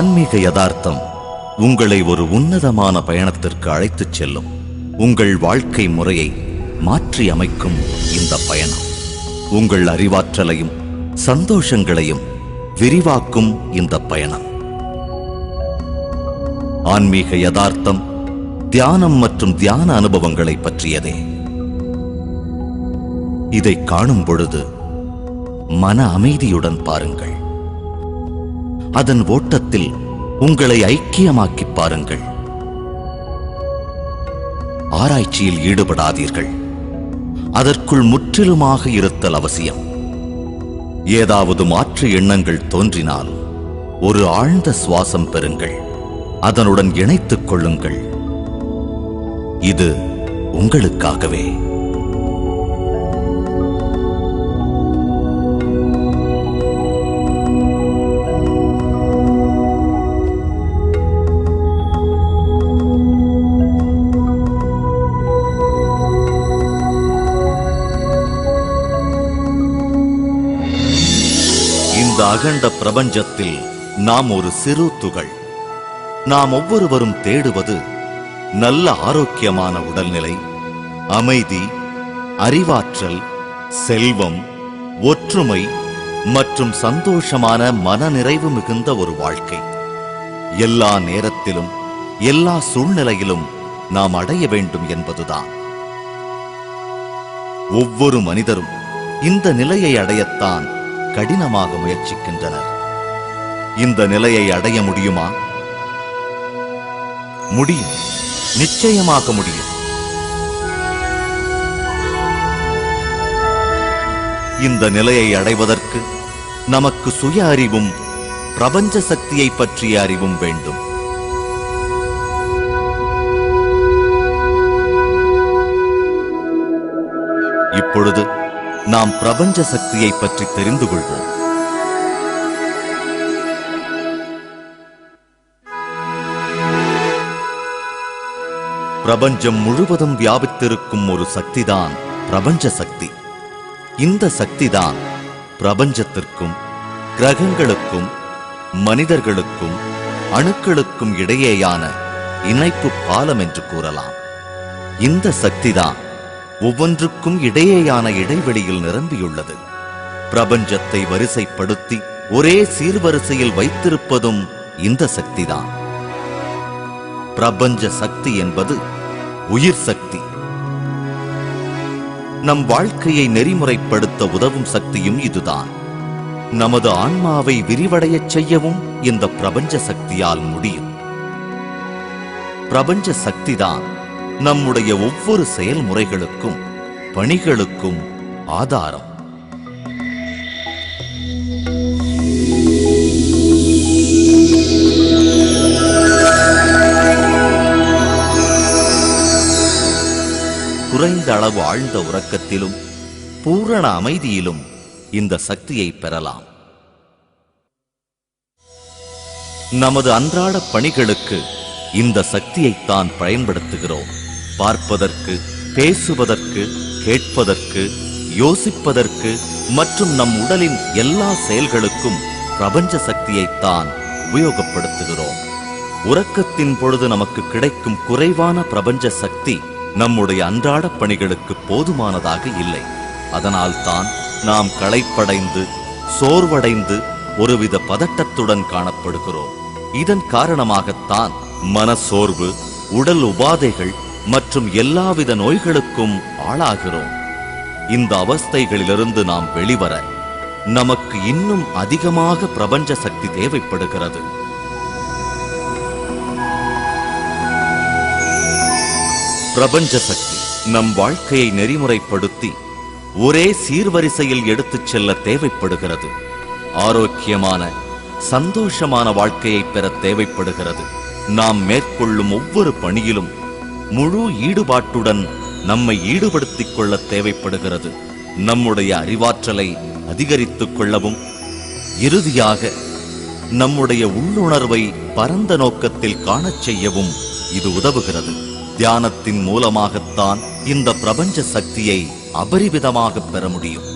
ஆன்மீக யதார்த்தம் உங்களை ஒரு உன்னதமான பயணத்திற்கு அழைத்துச் செல்லும். உங்கள் வாழ்க்கை முறையை மாற்றி அமைக்கும் இந்த பயணம் உங்கள் அறிவாற்றலையும் சந்தோஷங்களையும் விரிவாக்கும் இந்த பயணம். ஆன்மீக யதார்த்தம் தியானம் மற்றும் தியான அனுபவங்களை பற்றியதே. இதை காணும் பொழுது மன அமைதியுடன் பாருங்கள். அதன் ஓட்டத்தில் உங்களை ஐக்கியமாக்கி பாருங்கள். ஆராய்ச்சியில் ஈடுபடாதீர்கள். அதற்குள் முற்றிலுமாக இருத்தல் அவசியம். ஏதாவது மாற்று எண்ணங்கள் தோன்றினால் ஒரு ஆழ்ந்த சுவாசம் பெறுங்கள். அதனுடன் இணைத்துக் கொள்ளுங்கள். இது உங்களுக்காகவே. இந்த அகண்ட பிரபஞ்சத்தில் நாம் ஒரு சிறு துகள். நாம் ஒவ்வொருவரும் தேடுவது நல்ல ஆரோக்கியமான உடல்நிலை, அமைதி, அறிவாற்றல், செல்வம், ஒற்றுமை மற்றும் சந்தோஷமான மனநிறைவு மிகுந்த ஒரு வாழ்க்கை. எல்லா நேரத்திலும் எல்லா சூழ்நிலையிலும் நாம் அடைய வேண்டும் என்பதுதான். ஒவ்வொரு மனிதரும் இந்த நிலையை அடையத்தான் கடினமாக முயற்சிக்கின்றனர். இந்த நிலையை அடைய முடியுமா? முடியும், நிச்சயமாக முடியும். இந்த நிலையை அடைவதற்கு நமக்கு சுய அறிவும் பிரபஞ்ச சக்தியை பற்றிய அறிவும் வேண்டும். இப்பொழுது நாம் பிரபஞ்ச சக்தியை பற்றி தெரிந்து கொள்வோம். பிரபஞ்சம் முழுவதும் வியாபித்திருக்கும் ஒரு சக்திதான் பிரபஞ்ச சக்தி. இந்த சக்திதான் பிரபஞ்சத்திற்கும் கிரகங்களுக்கும் மனிதர்களுக்கும் அணுக்களுக்கும் இடையேயான இணைப்பு பாலம் என்று கூறலாம். இந்த சக்திதான் ஒவ்வொன்றுக்கும் இடையேயான இடைவெளியில் நிரம்பியுள்ளது. பிரபஞ்சத்தை வரிசைப்படுத்தி ஒரே சீர்வரிசையில் வைத்திருப்பதும் இந்த சக்திதான். பிரபஞ்ச சக்தி என்பது உயிர் சக்தி. நம் வாழ்க்கையை நெறிமுறைப்படுத்த உதவும் சக்தியும் இதுதான். நமது ஆன்மாவை விரிவடையச் செய்யவும் இந்த பிரபஞ்ச சக்தியால் முடியும். பிரபஞ்ச சக்திதான் நம்முடைய ஒவ்வொரு செயல்முறைகளுக்கும் பணிகளுக்கும் ஆதாரம். குறைந்த அளவு ஆழ்ந்த உறக்கத்திலும் பூரண அமைதியிலும் இந்த சக்தியை பெறலாம். நமது அன்றாட பணிகளுக்கு இந்த சக்தியைத்தான் பயன்படுத்துகிறோம். பார்ப்பதற்கு, பேசுவதற்கு, கேட்பதற்கு, யோசிப்பதற்கு மற்றும் நம் உடலின் எல்லா செயல்களுக்கும் பிரபஞ்ச சக்தியைத்தான் உபயோகப்படுத்துகிறோம். உறக்கத்தின் பொழுது நமக்கு கிடைக்கும் குறைவான பிரபஞ்ச சக்தி நம்முடைய அன்றாட பணிகளுக்கு போதுமானதாக இல்லை. அதனால்தான் நாம் களைப்படைந்து சோர்வடைந்து ஒருவித பதட்டத்துடன் காணப்படுகிறோம். இதன் காரணமாகத்தான் மனசோர்வு, உடல் உபாதைகள் மற்றும் எல்லாவித நோய்களுக்கும் ஆளாகிறோம். இந்த அவஸ்தைகளிலிருந்து நாம் வெளிவர நமக்கு இன்னும் அதிகமாக பிரபஞ்ச சக்தி தேவைப்படுகிறது. பிரபஞ்ச சக்தி நம் வாழ்க்கையை நெறிமுறைப்படுத்தி ஒரே சீர்வரிசையில் எடுத்துச் செல்ல தேவைப்படுகிறது. ஆரோக்கியமான சந்தோஷமான வாழ்க்கையை பெற தேவைப்படுகிறது. நாம் மேற்கொள்ளும் ஒவ்வொரு பணியிலும் முழு ஈடுபாட்டுடன் நம்மை ஈடுபடுத்திக் கொள்ள தேவைப்படுகிறது. நம்முடைய அறிவாற்றலை அதிகரித்துக் கொள்ளவும் இறுதியாக நம்முடைய உள்ளுணர்வை பரந்த நோக்கத்தில் காணச் செய்யவும் இது உதவுகிறது. தியானத்தின் மூலமாகத்தான் இந்த பிரபஞ்ச சக்தியை அபரிவிதமாக பெற முடியும்.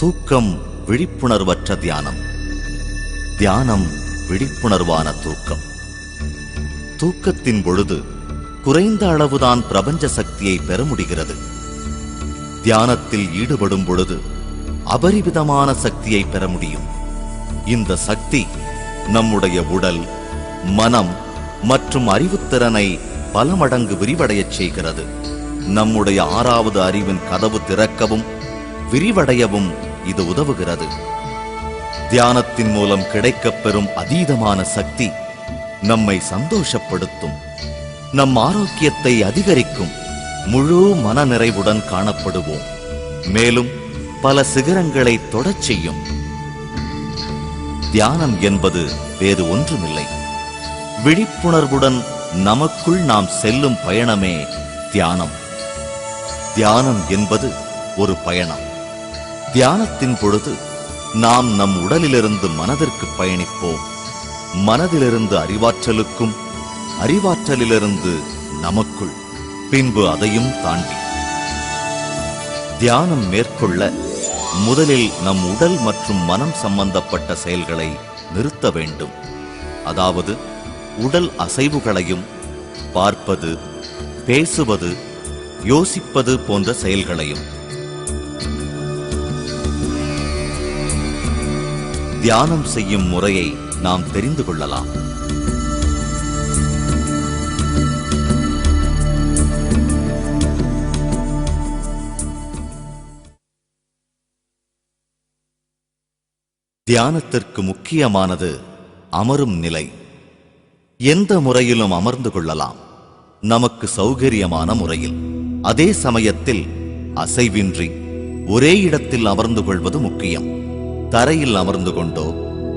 தூக்கம் விழிப்புணர்வற்ற தியானம், தியானம் விழிப்புணர்வான தூக்கம். தூக்கத்தின் பொழுது குறைந்த அளவுதான் பிரபஞ்ச சக்தியை பெற முடிகிறது. தியானத்தில் ஈடுபடும் பொழுது அபரிவிதமான சக்தியை பெற முடியும். இந்த சக்தி நம்முடைய உடல், மனம் மற்றும் அறிவுத்திறனை பல மடங்கு விரிவடையச் செய்கிறது. நம்முடைய 6வது அறிவின் கதவு திறக்கவும் விரிவடையவும் இது உதவுகிறது. தியானத்தின் மூலம் கிடைக்கப்பெறும் அதீதமான சக்தி நம்மை சந்தோஷப்படுத்தும், நம் ஆரோக்கியத்தை அதிகரிக்கும், முழு மனநிறைவுடன் காணப்படுவோம். மேலும் பல சிகரங்களை தொடச் செய்யும். தியானம் என்பது வேறு ஒன்றுமில்லை, விழிப்புணர்வுடன் நமக்குள் நாம் செல்லும் பயணமே தியானம். தியானம் என்பது ஒரு பயணம். தியானத்தின் பொழுது நாம் நம் உடலிலிருந்து மனதிற்கு பயணிப்போம், மனதிலிருந்து அறிவாற்றலுக்கும், அறிவாற்றலிலிருந்து நமக்குள், பின்பு அதையும் தாண்டி. தியானம் மேற்கொள்ள முதலில் நம் உடல் மற்றும் மனம் சம்பந்தப்பட்ட செயல்களை நிறுத்த வேண்டும். அதாவது உடல் அசைவுகளையும், பார்ப்பது, பேசுவது, யோசிப்பது போன்ற செயல்களையும். தியானம் செய்யும் முறையை நாம் தெரிந்து கொள்ளலாம். தியானத்திற்கு முக்கியமானது அமரும் நிலை. எந்த முறையிலும் அமர்ந்து கொள்ளலாம், நமக்கு சௌகரியமான முறையில். அதே சமயத்தில் அசைவின்றி ஒரே இடத்தில் அமர்ந்து கொள்வது முக்கியம். தரையில் அமர்ந்து கொண்டோ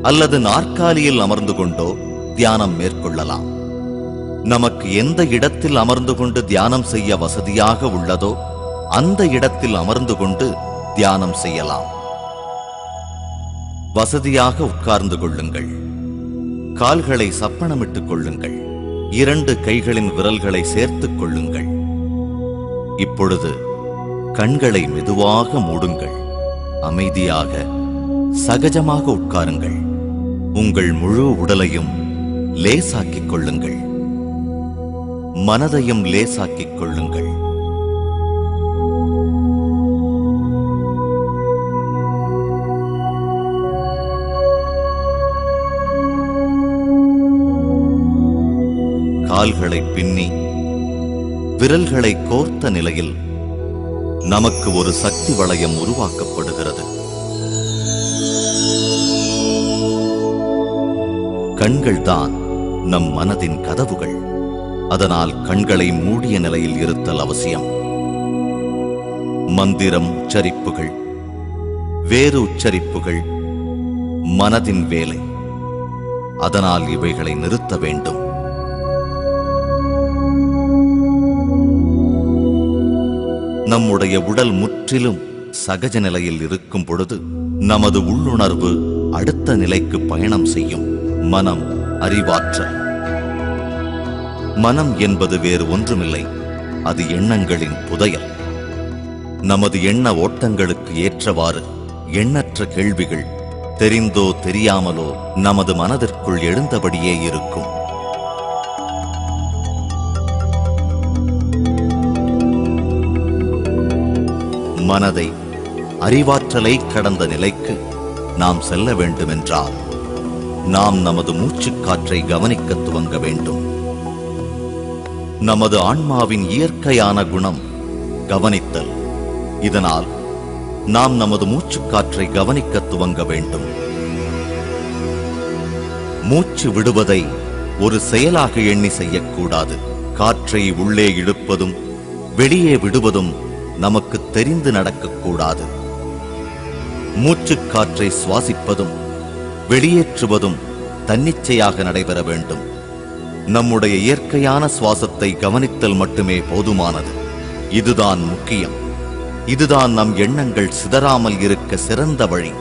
அல்லது நாற்காலியில் அமர்ந்து கொண்டோ தியானம் மேற்கொள்ளலாம். நமக்கு எந்த இடத்தில் அமர்ந்து கொண்டு தியானம் செய்ய வசதியாக உள்ளதோ அந்த இடத்தில் அமர்ந்து கொண்டு தியானம் செய்யலாம். வசதியாக உட்கார்ந்து கொள்ளுங்கள். கால்களை சப்பனமிட்டுக் கொள்ளுங்கள். 2 கைகளின் விரல்களை சேர்த்துக் கொள்ளுங்கள். இப்பொழுது கண்களை மெதுவாக மூடுங்கள். அமைதியாக சகஜமாக உட்காருங்கள். உங்கள் முழு உடலையும் லேசாக்கிக் கொள்ளுங்கள். மனதையும் லேசாக்கிக் கொள்ளுங்கள். கால்களை பின்னி விரல்களை கோர்த்த நிலையில் நமக்கு ஒரு சக்தி வளையம் உருவாக்கப்படுகிறது. கண்கள்தான் நம் மனதின் கதவுகள். அதனால் கண்களை மூடிய நிலையில் இருத்தல் அவசியம். மந்திரம் உச்சரிப்புகள், வேறு உச்சரிப்புகள் மனதின் வேலை. அதனால் இவைகளை நிறுத்த வேண்டும். நம்முடைய உடல் முற்றிலும் சகஜ நிலையில் இருக்கும் பொழுது நமது உள்ளுணர்வு அடுத்த நிலைக்கு பயணம் செய்யும். மனம், அறிவாற்றல். மனம் என்பது வேறு ஒன்றுமில்லை, அது எண்ணங்களின் புதையல். நமது எண்ண ஓட்டங்களுக்கு ஏற்றவாறு எண்ணற்ற கேள்விகள் தெரிந்தோ தெரியாமலோ நமது மனதிற்குள் எழுந்தபடியே இருக்கும். மனதை, அறிவாற்றலை கடந்த நிலைக்கு நாம் செல்ல வேண்டுமென்றால் நாம் நமது மூச்சுக்காற்றை கவனிக்க துவங்க வேண்டும். நமது ஆன்மாவின் இயற்கையான குணம் கவனித்தல். இதனால் நாம் நமது மூச்சுக்காற்றை கவனிக்க துவங்க வேண்டும். மூச்சு விடுவதை ஒரு செயலாக எண்ணி செய்யக்கூடாது. காற்றை உள்ளே இழுப்பதும் வெளியே விடுவதும் நமக்கு தெரிந்து நடக்கக்கூடாது. மூச்சுக்காற்றை சுவாசிப்பதும் வெளியேற்றுவதும் தன்னிச்சையாக நடைபெற வேண்டும். நம்முடைய இயற்கையான சுவாசத்தை கவனித்தல் மட்டுமே போதுமானது. இதுதான் முக்கியம். இதுதான் நம் எண்ணங்கள் சிதறாமல் இருக்க சிறந்த வழி.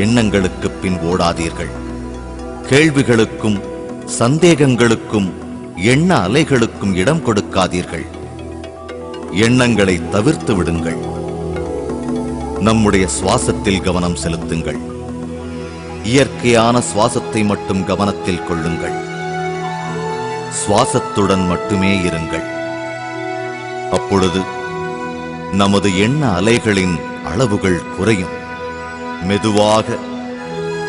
எண்ணங்களுக்கு பின் ஓடாதீர்கள். கேள்விகளுக்கும் சந்தேகங்களுக்கும் எண்ண அலைகளுக்கும் இடம் கொடுக்காதீர்கள். எண்ணங்களை தவிர்த்து விடுங்கள். நம்முடைய சுவாசத்தில் கவனம் செலுத்துங்கள். இயற்கையான சுவாசத்தை மட்டும் கவனத்தில் கொள்ளுங்கள். சுவாசத்துடன் மட்டுமே இருங்கள். அப்பொழுது நமது எண்ண அலைகளின் அளவுகள் குறையும். மெதுவாக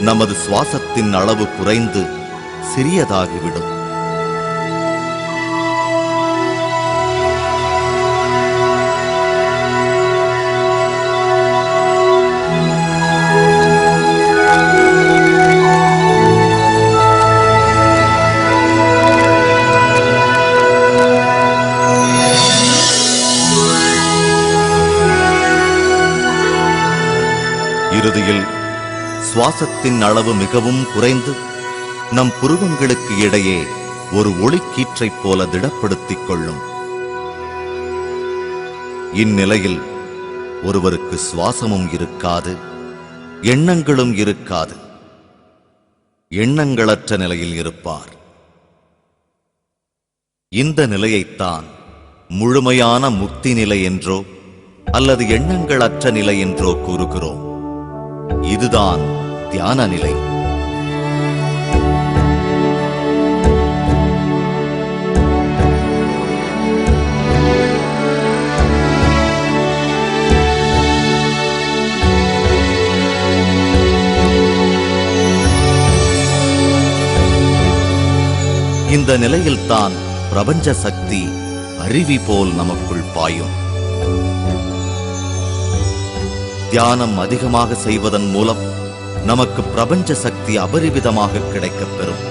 நமது சுவாசத்தின் அளவு குறைந்து சிறியதாகிவிடும். இறுதியில் சுவாசத்தின் அளவு மிகவும் குறைந்து நம் புருவங்களுக்கு இடையே ஒரு ஒளிக்கீற்றைப் போல திடப்படுத்திக் கொள்ளும். இந்நிலையில் ஒருவருக்கு சுவாசமும் இருக்காது, எண்ணங்களும் இருக்காது. எண்ணங்களற்ற நிலையில் இருப்பார். இந்த நிலையைத்தான் முழுமையான முக்தி நிலை என்றோ அல்லது எண்ணங்களற்ற நிலை என்றோ கூறுகிறோம். இதுதான் தியான நிலை. இந்த நிலையில்தான் பிரபஞ்ச சக்தி அருவி போல் நமக்குள் பாயும். தியானம் அதிகமாக செய்வதன் மூலம் நமக்கு பிரபஞ்ச சக்தி அபரிவிதமாக கிடைக்கப் பெறும்.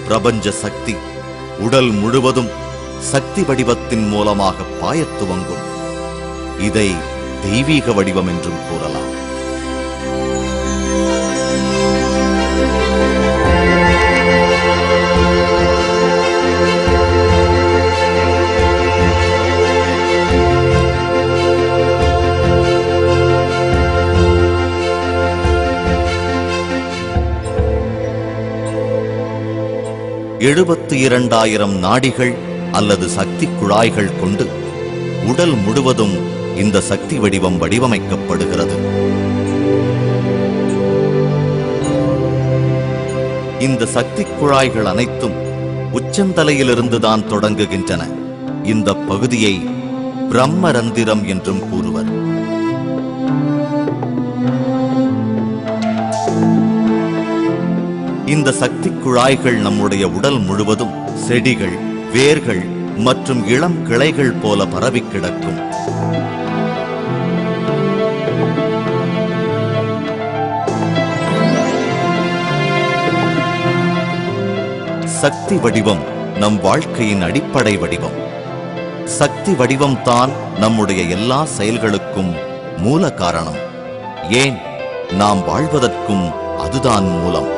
பிரபஞ்ச சக்தி உடல் முழுவதும் சக்தி வடிவத்தின் மூலமாக பாயத் துவங்கும். இதை தெய்வீக வடிவம் என்றும் கூறலாம். எழுபத்து 2,000 நாடிகள் அல்லது சக்தி குழாய்கள் கொண்டு உடல் முழுவதும் இந்த சக்தி வடிவம் வடிவமைக்கப்படுகிறது. இந்த சக்தி குழாய்கள் அனைத்தும் உச்சந்தலையிலிருந்துதான் தொடங்குகின்றன. இந்த பகுதியை பிரம்மரந்திரம் என்றும் கூறுவர். இந்த சக்தி குழாய்கள் நம்முடைய உடல் முழுவதும் செடிகள், வேர்கள் மற்றும் இளம் கிளைகள் போல பரவி கிடக்கும். சக்தி வடிவம் நம் வாழ்க்கையின் அடிப்படை வடிவம். சக்தி வடிவம் தான் நம்முடைய எல்லா செயல்களுக்கும் மூல காரணம். ஏன், நாம் வாழ்வதற்கும் அதுதான் மூலம்.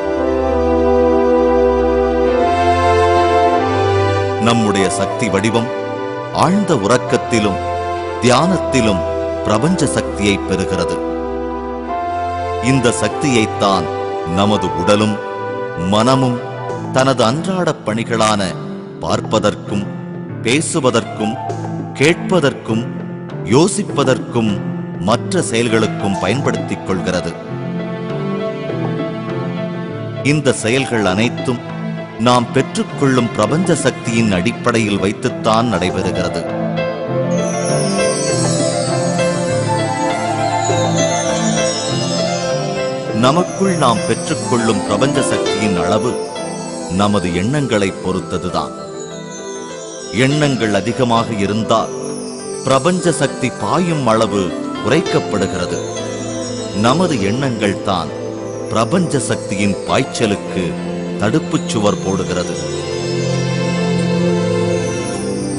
நம்முடைய சக்தி வடிவம் ஆழ்ந்த உறக்கத்திலும் தியானத்திலும் பிரபஞ்ச சக்தியை பெறுகிறது. இந்த சக்தியைத்தான் நமது உடலும் மனமும் தனது அன்றாட பணிகளான பார்ப்பதற்கும் பேசுவதற்கும் கேட்பதற்கும் யோசிப்பதற்கும் மற்ற செயல்களுக்கும் பயன்படுத்திக் கொள்கிறது. இந்த செயல்கள் அனைத்தும் நாம் பெற்றுக்கொள்ளும் பிரபஞ்ச சக்தியின் அடிப்படையில் வைத்துத்தான் நடைபெறுகிறது. நமக்குள் நாம் பெற்றுக்கொள்ளும் பிரபஞ்ச சக்தியின் அளவு நமது எண்ணங்களை பொறுத்ததுதான். எண்ணங்கள் அதிகமாக இருந்தால் பிரபஞ்ச சக்தி பாயும் அளவு குறைக்கப்படுகிறது. நமது எண்ணங்கள் தான் பிரபஞ்ச சக்தியின் பாய்ச்சலுக்கு தடுப்புச் சுவர் போடுகிறது.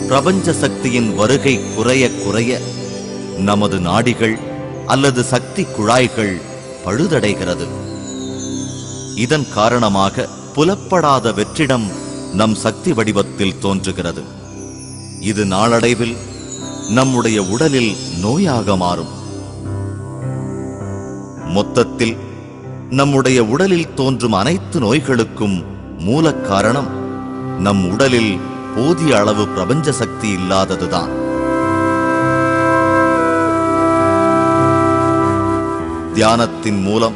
பிரபஞ்ச சக்தியின் வருகை குறைய குறைய நமது நாடிகள் அல்லது சக்தி குழாய்கள் பழுதடைகிறது. இதன் காரணமாக புலப்படாத வெற்றிடம் நம் சக்தி வடிவத்தில் தோன்றுகிறது. இது நாளடைவில் நம்முடைய உடலில் நோயாக மாறும். மொத்தத்தில் நம்முடைய உடலில் தோன்றும் அனைத்து நோய்களுக்கும் மூல காரணம் நம் உடலில் போதிய அளவு பிரபஞ்ச சக்தி இல்லாததுதான். தியானத்தின் மூலம்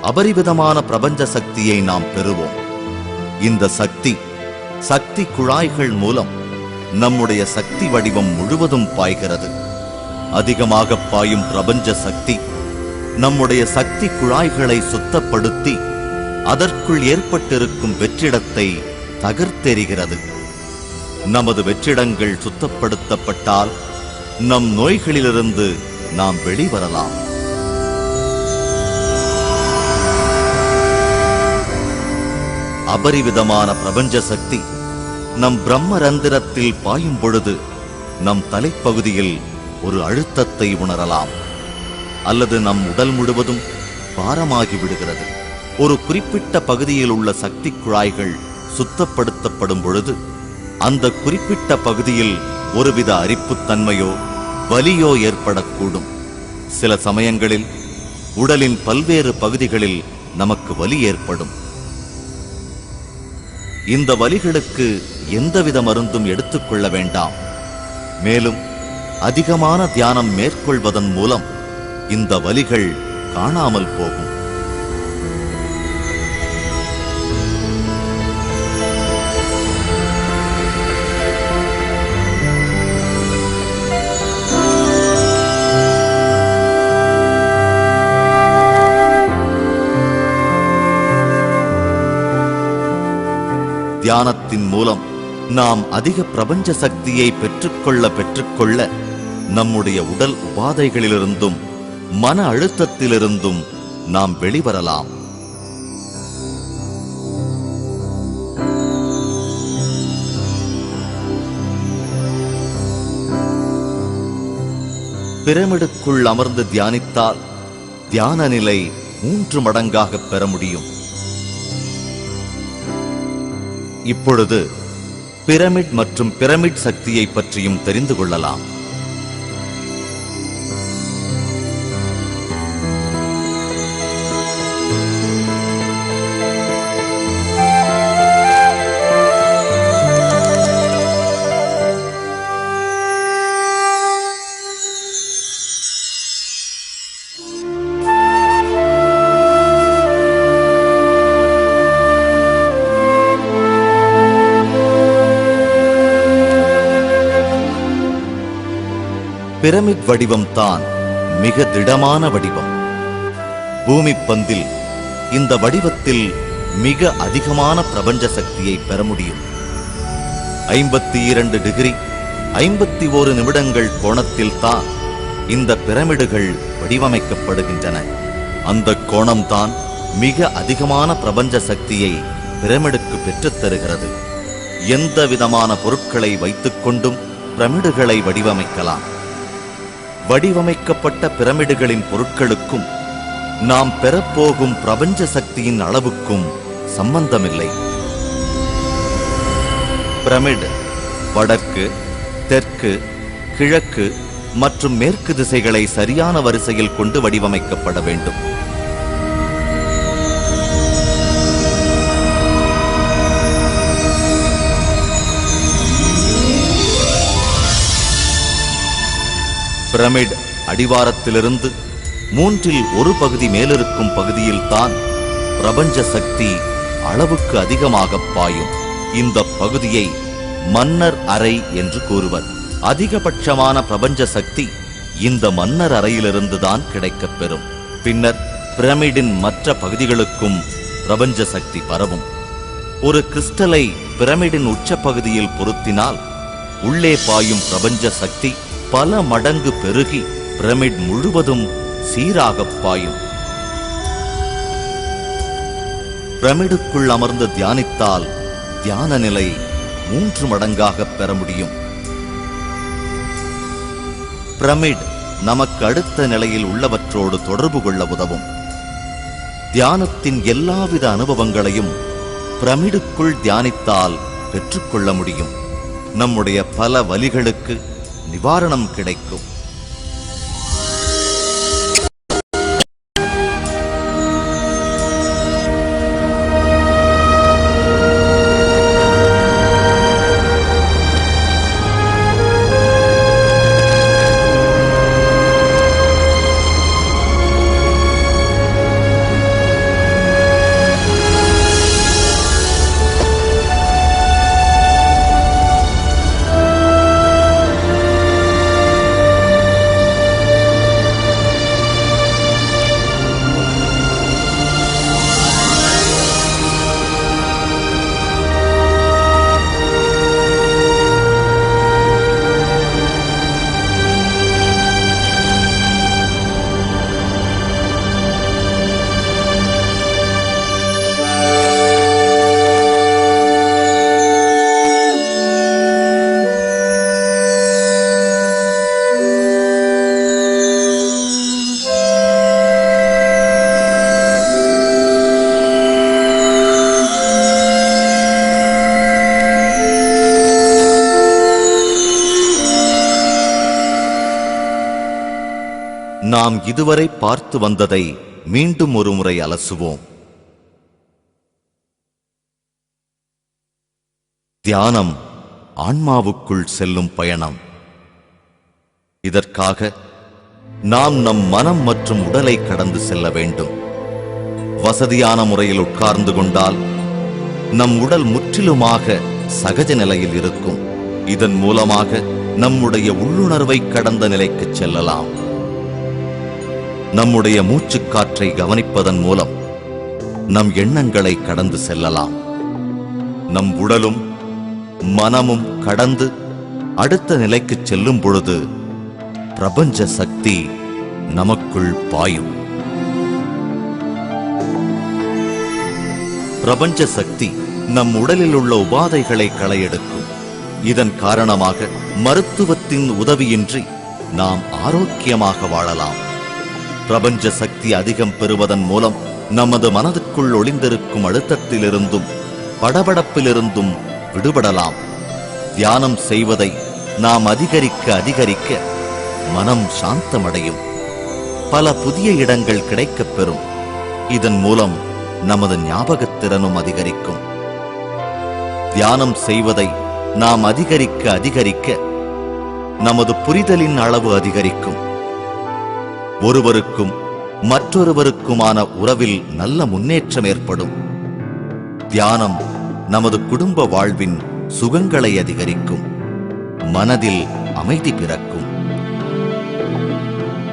அபரிவிதமான பிரபஞ்ச சக்தியை நாம் பெறுவோம். இந்த சக்தி குழாய்கள் மூலம் நம்முடைய சக்தி வடிவம் முழுவதும் பாய்கிறது. அதிகமாக பாயும் பிரபஞ்ச சக்தி நம்முடைய சக்தி குழாய்களை சுத்தப்படுத்தி அதற்குள் ஏற்பட்டிருக்கும் வெற்றிடத்தை தகர்த்தெறிகிறது. நமது வெற்றிடங்கள் சுத்தப்படுத்தப்பட்டால் நம் நோய்களிலிருந்து நாம் வெளிவரலாம். அபரிவிதமான பிரபஞ்ச சக்தி நம் பிரம்மரந்திரத்தில் பாயும் பொழுது நம் தலைப்பகுதியில் ஒரு அழுத்தத்தை உணரலாம். அல்லது நம் உடல் முழுவதும் பாரமாகி விடுகிறது. ஒரு குறிப்பிட்ட பகுதியில் உள்ள சக்தி குழாய்கள் சுத்தப்படுத்தப்படும் பொழுது அந்த குறிப்பிட்ட பகுதியில் ஒருவித அரிப்புத்தன்மையோ வலியோ ஏற்படக்கூடும். சில சமயங்களில் உடலின் பல்வேறு பகுதிகளில் நமக்கு வலி ஏற்படும். இந்த வலிகளுக்கு எந்தவித மருந்தும் எடுத்துக்கொள்ள வேண்டாம். மேலும் அதிகமான தியானம் மேற்கொள்வதன் மூலம் இந்த வலிகள் காணாமல் போகும். தியானத்தின் மூலம் நாம் அதிக பிரபஞ்ச சக்தியை பெற்றுக்கொள்ள நம்முடைய உடல் உபாதைகளிலிருந்தும் மன அழுத்தத்திலிருந்தும் நாம் வெளிவரலாம். பிரமிடுக்குள் அமர்ந்து தியானித்தால் தியான நிலை 3 மடங்காக பெற முடியும். இப்பொழுது பிரமிட் மற்றும் பிரமிட் சக்தியை பற்றியும் தெரிந்து கொள்ளலாம். பிரமிட் வடிவம் தான் மிக திடமான வடிவம். பூமி பந்தில் இந்த வடிவத்தில் மிக அதிகமான பிரபஞ்ச சக்தியை பெற முடியும். 52 டிகிரி 51 நிமிடங்கள் கோணத்தில் தான் இந்த பிரமிடுகள் வடிவமைக்கப்படுகின்றன. அந்த கோணம்தான் மிக அதிகமான பிரபஞ்ச சக்தியை பிரமிடுக்கு பெற்றுத் தருகிறது. எந்த விதமான பொருட்களை வைத்துக்கொண்டும் பிரமிடுகளை வடிவமைக்கலாம். வடிவமைக்கப்பட்ட பிரமிடுகளின் பொருட்களுக்கும் நாம் பெறப்போகும் பிரபஞ்ச சக்தியின் அளவுக்கும் சம்பந்தமில்லை. பிரமிடு வடக்கு, தெற்கு, கிழக்கு மற்றும் மேற்கு திசைகளை சரியான வரிசையில் கொண்டு வடிவமைக்கப்பட வேண்டும். பிரமிட் அடிவாரத்திலிருந்து 3இல் 1 பகுதி மேலிருக்கும் பகுதியில்தான் பிரபஞ்ச சக்தி அளவுக்கு அதிகமாக பாயும். இந்த பகுதியை மன்னர் அறை என்று கூறுவர். அதிகபட்சமான பிரபஞ்ச சக்தி இந்த மன்னர் அறையிலிருந்துதான் கிடைக்கப் பெறும். பின்னர் பிரமிடின் மற்ற பகுதிகளுக்கும் பிரபஞ்ச சக்தி பரவும். ஒரு கிறிஸ்டலை பிரமிடின் உச்ச பகுதியில் பொருத்தினால் உள்ளே பாயும் பிரபஞ்ச சக்தி பல மடங்கு பெருகி பிரமிட் முழுவதும் சீராக பாயும். பிரமிடுக்குள் அமர்ந்து தியானித்தால் தியான நிலை 3 மடங்காக பெற முடியும். பிரமிட் நமக்கு அடுத்த நிலையில் உள்ளவற்றோடு தொடர்பு கொள்ள உதவும். தியானத்தின் எல்லாவித அனுபவங்களையும் பிரமிடுக்குள் தியானித்தால் பெற்றுக்கொள்ள முடியும். நம்முடைய பல வலிகளுக்கு நிவாரணம் கிடைக்கும். நாம் இதுவரை பார்த்து வந்ததை மீண்டும் ஒரு முறை அலசுவோம். தியானம் ஆன்மாவுக்குள் செல்லும் பயணம். இதற்காக நாம் நம் மனம் மற்றும் உடலை கடந்து செல்ல வேண்டும். வசதியான முறையில் உட்கார்ந்து கொண்டால் நம் உடல் முற்றிலுமாக சகஜ நிலையில் இருக்கும். இதன் மூலமாக நம்முடைய உள்ளுணர்வை கடந்த நிலைக்கு செல்லலாம். நம்முடைய மூச்சுக்காற்றை கவனிப்பதன் மூலம் நம் எண்ணங்களை கடந்து செல்லலாம். நம் உடலும் மனமும் கடந்து அடுத்த நிலைக்கு செல்லும் பொழுது பிரபஞ்ச சக்தி நமக்குள் பாயும். பிரபஞ்ச சக்தி நம் உடலில் உள்ள உபாதைகளை களையெடுக்கும். இதன் காரணமாக மருத்துவத்தின் உதவியின்றி நாம் ஆரோக்கியமாக வாழலாம். பிரபஞ்ச சக்தி அதிகம் பெறுவதன் மூலம் நமது மனதுக்குள் ஒளிந்திருக்கும் அழுத்தத்திலிருந்தும் படபடப்பிலிருந்தும் விடுபடலாம். தியானம் செய்வதை நாம் அதிகரிக்க அதிகரிக்க மனம் சாந்தமடையும். பல புதிய இடங்கள் கிடைக்கப் பெறும். இதன் மூலம் நமது ஞாபகத்திறனும் அதிகரிக்கும். தியானம் செய்வதை நாம் அதிகரிக்க அதிகரிக்க நமது புரிதலின் அளவு அதிகரிக்கும். ஒருவருக்கும் மற்றொருவருக்குமான உறவில் நல்ல முன்னேற்றம் ஏற்படும். தியானம் நமது குடும்ப வாழ்வின் சுகங்களை அதிகரிக்கும். மனதில் அமைதி பிறக்கும்.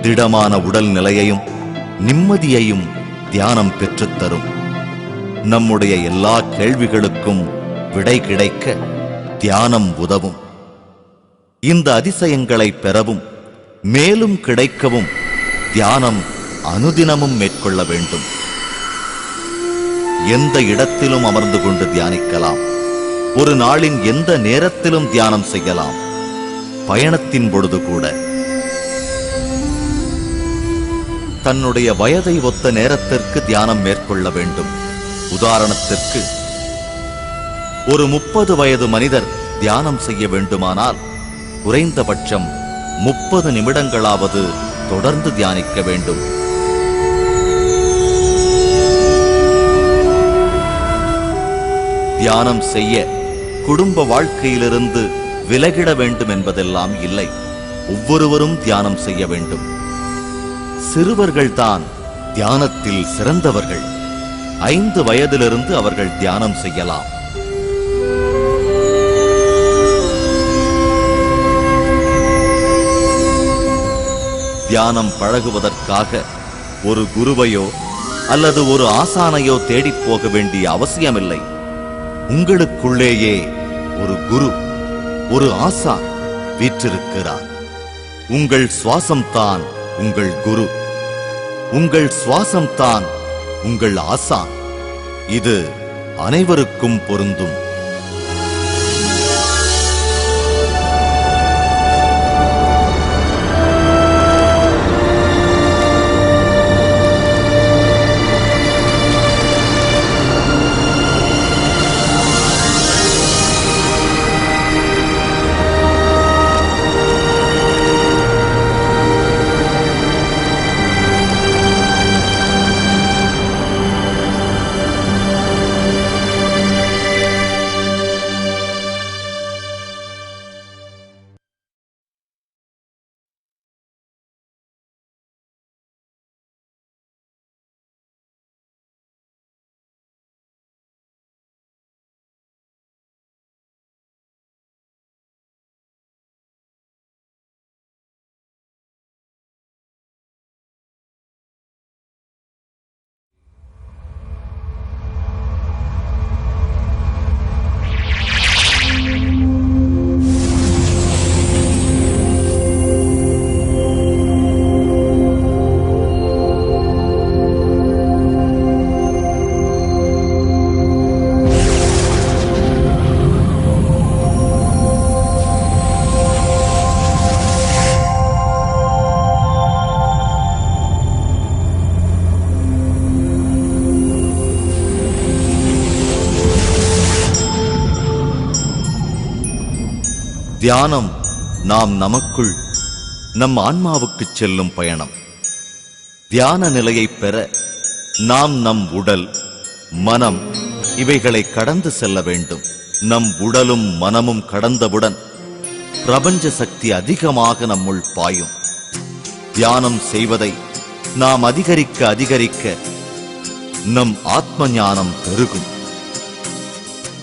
திடமான உடல் நிலையையும் நிம்மதியையும் தியானம் பெற்றுத்தரும். நம்முடைய எல்லா கேள்விகளுக்கும் விடை கிடைக்க தியானம் உதவும். இந்த அதிசயங்களை பெறவும் மேலும் கிடைக்கவும் தியானம் அனுதினமும் மேற்கொள்ள வேண்டும். எந்த இடத்திலும் அமர்ந்து கொண்டு தியானிக்கலாம். ஒரு நாளின் எந்த நேரத்திலும் தியானம் செய்யலாம். பயணத்தின் பொழுது கூட. தன்னுடைய வயதை ஒத்த நேரத்திற்கு தியானம் மேற்கொள்ள வேண்டும். உதாரணத்திற்கு ஒரு 30 வயது மனிதர் தியானம் செய்ய வேண்டுமானால் குறைந்தபட்சம் 30 நிமிடங்களாவது தொடர்ந்து தியானிக்க வேண்டும். தியானம் செய்ய குடும்ப வாழ்க்கையிலிருந்து விலகிட வேண்டும் என்பதெல்லாம் இல்லை. ஒவ்வொருவரும் தியானம் செய்ய வேண்டும். சிறுவர்கள்தான் தியானத்தில் சிறந்தவர்கள். 5 வயதிலிருந்து அவர்கள் தியானம் செய்யலாம். தியானம் பழகுவதற்காக ஒரு குருவையோ அல்லது ஒரு ஆசானையோ தேடிப் போக வேண்டிய அவசியமில்லை. உங்களுக்குள்ளேயே ஒரு குரு, ஒரு ஆசான் வீற்றிருக்கிறார். உங்கள் சுவாசம்தான் உங்கள் குரு. உங்கள் சுவாசம்தான் உங்கள் ஆசான். இது அனைவருக்கும் பொருந்தும். தியானம் நாம் நமக்குள் நம் ஆன்மாவுக்குச் செல்லும் பயணம். தியான நிலையை பெற நாம் நம் உடல், மனம் இவைகளை கடந்து செல்ல வேண்டும். நம் உடலும் மனமும் கடந்தவுடன் பிரபஞ்ச சக்தி அதிகமாக நம்முள் பாயும். தியானம் செய்வதை நாம் அதிகரிக்க அதிகரிக்க நம் ஆத்ம ஞானம் பெருகும்.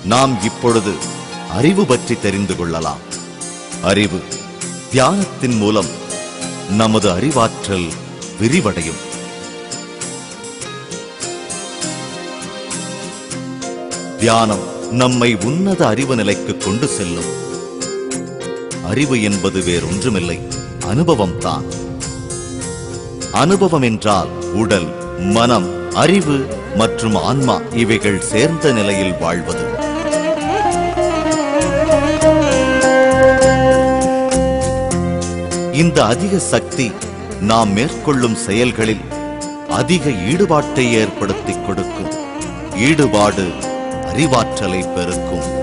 நாம் இப்பொழுது அறிவு பற்றி தெரிந்து கொள்ளலாம். அறிவு தியானத்தின் மூலம் நமது அறிவாற்றல் விரிவடையும். தியானம் நம்மை உன்னத அறிவு நிலைக்கு கொண்டு செல்லும். அறிவு என்பது வேறொன்றுமில்லை, அனுபவம்தான். அனுபவம் என்றால் உடல், மனம், அறிவு மற்றும் ஆன்மா இவைகள் சேர்ந்த நிலையில் வாழ்வது. இந்த அதிக சக்தி நாம் மேற்கொள்ளும் செயல்களில் அதிக ஈடுபாட்டை ஏற்படுத்திக் கொடுக்கும். ஈடுபாடு அறிவாற்றலை பெருக்கும்.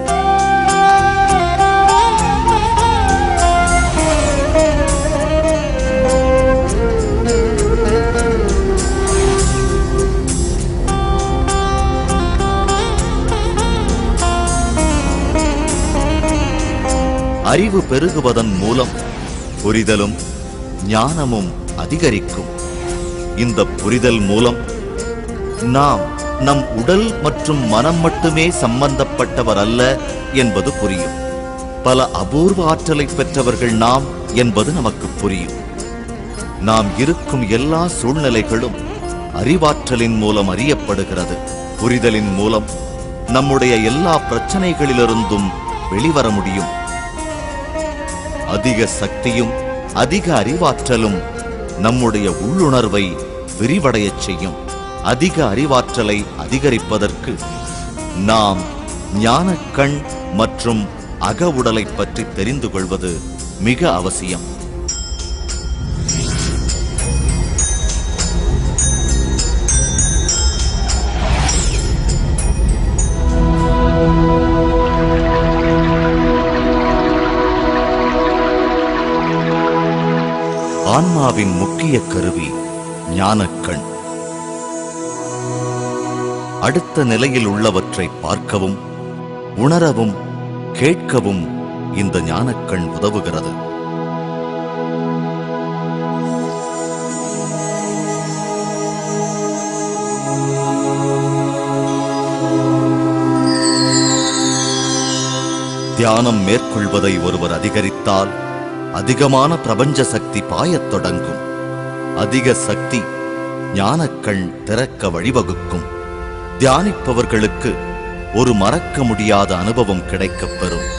அறிவு பெருகுவதன் மூலம் புரிதலும் ஞானமும் அதிகரிக்கும். இந்த புரிதல் மூலம் நாம் நம் உடல் மற்றும் மனம் மட்டுமே சம்பந்தப்பட்டவர் அல்ல என்பது புரியும். பல அபூர்வ ஆற்றலை பெற்றவர்கள் நாம் என்பது நமக்கு புரியும். நாம் இருக்கும் எல்லா சூழ்நிலைகளும் அறிவாற்றலின் மூலம் அறியப்படுகிறது. புரிதலின் மூலம் நம்முடைய எல்லா பிரச்சனைகளிலிருந்தும் வெளிவர முடியும். அதிக சக்தியும் அதிக அறிவாற்றலும் நம்முடைய உள்ளுணர்வை விரிவடையச் செய்யும். அதிக அறிவாற்றலை அதிகரிப்பதற்கு நாம் ஞானக்கண் மற்றும் அக உடலை பற்றி தெரிந்து கொள்வது மிக அவசியம். ஆன்மாவின் முக்கிய கருவி ஞானக்கண். அடுத்த நிலையில் உள்ளவற்றை பார்க்கவும், உணரவும், கேட்கவும் இந்த ஞானக்கண் உதவுகிறது. தியானம் மேற்கொள்வதை ஒருவர் அதிகரித்தால் அதிகமான பிரபஞ்ச சக்தி பாயத் தொடங்கும். அதிக சக்தி ஞானக்கண் திறக்க வழிவகுக்கும். தியானிப்பவர்களுக்கு ஒரு மறக்க முடியாத அனுபவம் கிடைக்கப் பெறும்.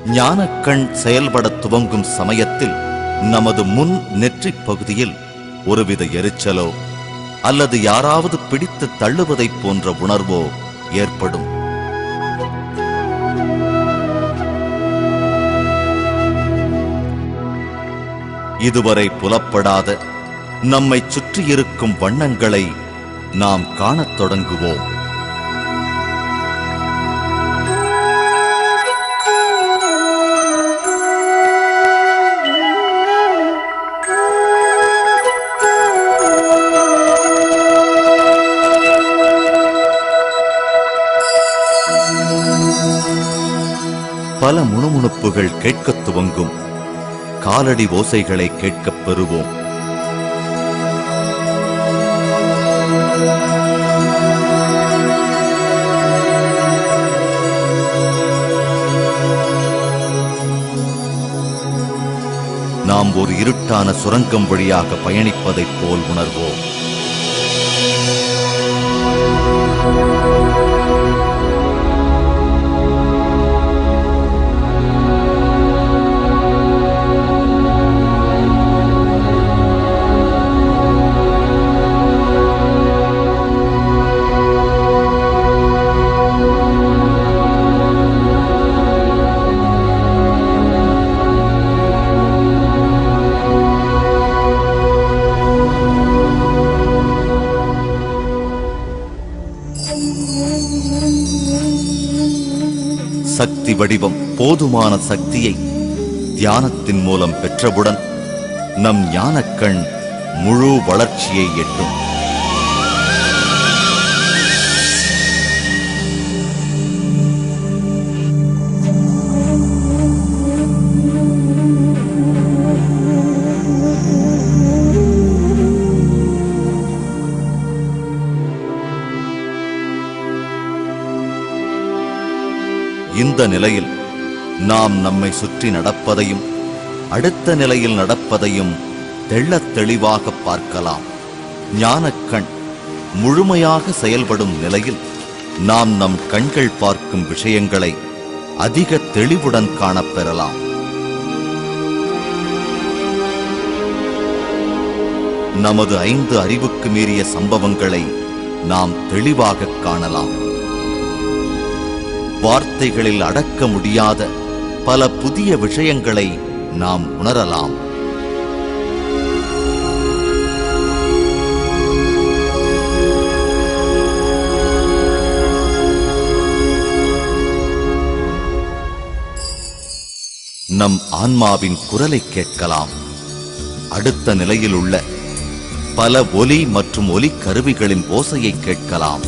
ஞானக்கண் செயல்பட துவங்கும் சமயத்தில் நமது முன் நெற்றிப் பகுதியில் ஒருவித எரிச்சலோ அல்லது யாராவது பிடித்து தள்ளுவதைப் போன்ற உணர்வோ ஏற்படும். இதுவரை புலப்படாத நம்மை சுற்றியிருக்கும் வண்ணங்களை நாம் காணத் தொடங்குவோம். பல முணுமுணுப்புகள் கேட்கத் துவங்கும். காலடி ஓசைகளை கேட்கப் பெறுவோம். நாம் ஒரு இருட்டான சுரங்கம் வழியாக பயணிப்பதைப் போல் உணர்வோம். சக்தி வடிவம் போதுமான சக்தியை தியானத்தின் மூலம் பெற்றவுடன் நம் ஞானக்கண் முழு வளர்ச்சியை எட்டும். இந்த நிலையில் நாம் நம்மை சுற்றி நடப்பதையும் அடுத்த நிலையில் நடப்பதையும் தெள்ளத் தெளிவாக பார்க்கலாம். ஞானக்கண் முழுமையாக செயல்படும் நிலையில் நாம் நம் கண்கள் பார்க்கும் விஷயங்களை அதிக தெளிவுடன் காணப்பெறலாம். நமது 5 அறிவுக்கு மீறிய சம்பவங்களை நாம் தெளிவாக காணலாம். வார்த்தைகளில் அடக்க முடியாத பல புதிய விஷயங்களை நாம் உணரலாம். நம் ஆன்மாவின் குரலை கேட்கலாம். அடுத்த நிலையில் உள்ள பல ஒலி மற்றும் ஒலி கருவிகளின் ஓசையை கேட்கலாம்.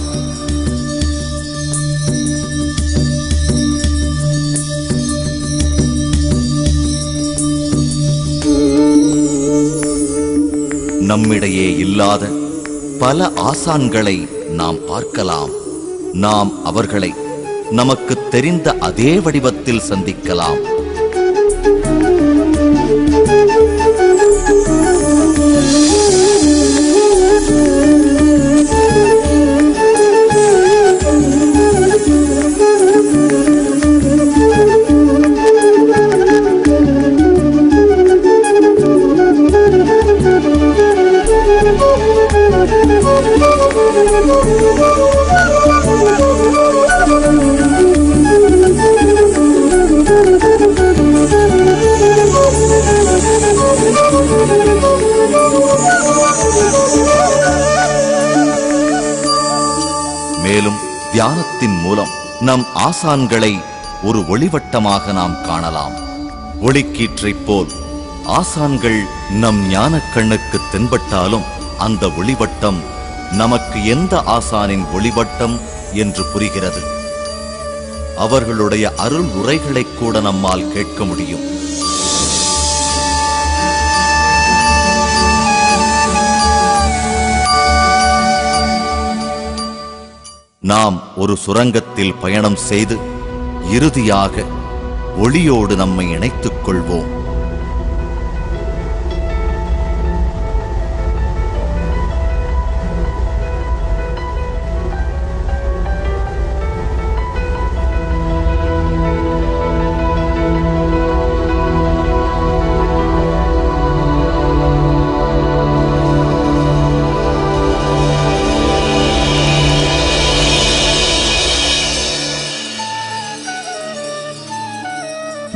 நம்மிடையே இல்லாத பல ஆசான்களை நாம் பார்க்கலாம். நாம் அவர்களை நமக்கு தெரிந்த அதே வடிவத்தில் சந்திக்கலாம். மேலும் தியானத்தின் மூலம் நம் ஆசான்களை ஒரு ஒளிவட்டமாக நாம் காணலாம். ஒளிக்கீற்றைப் போல் ஆசான்கள் நம் ஞானக்கண்ணுக்கு தென்பட்டாலும் அந்த ஒளிவட்டம் நமக்கு எந்த ஆசானின் ஒளிவட்டம் என்று புரிகிறது. அவர்களுடைய அருள் உரைகளை கூட நம்மால் கேட்க முடியும். நாம் ஒரு சுரங்கத்தில் பயணம் செய்து இறுதியாக ஒளியோடு நம்மை இணைத்துக் கொள்வோம்.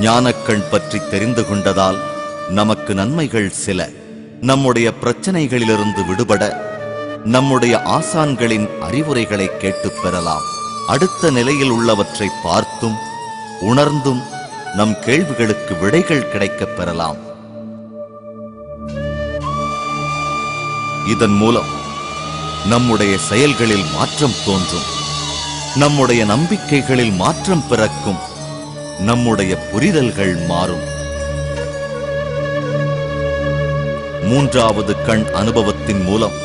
ஞானக்கண் பற்றி தெரிந்து கொண்டதால் நமக்கு நன்மைகள் சில. நம்முடைய பிரச்சனைகளிலிருந்து விடுபட நம்முடைய ஆசான்களின் அறிவுரைகளை கேட்டுப் பெறலாம். அடுத்த நிலையில் உள்ளவற்றை பார்த்தும் உணர்ந்தும் நம் கேள்விகளுக்கு விடைகள் கிடைக்கப் பெறலாம். இதன் மூலம் நம்முடைய செயல்களில் மாற்றம் தோன்றும். நம்முடைய நம்பிக்கைகளில் மாற்றம் பிறக்கும். நம்முடைய புரிதல்கள் மாறும். மூன்றாவது கண் அனுபவத்தின் மூலம்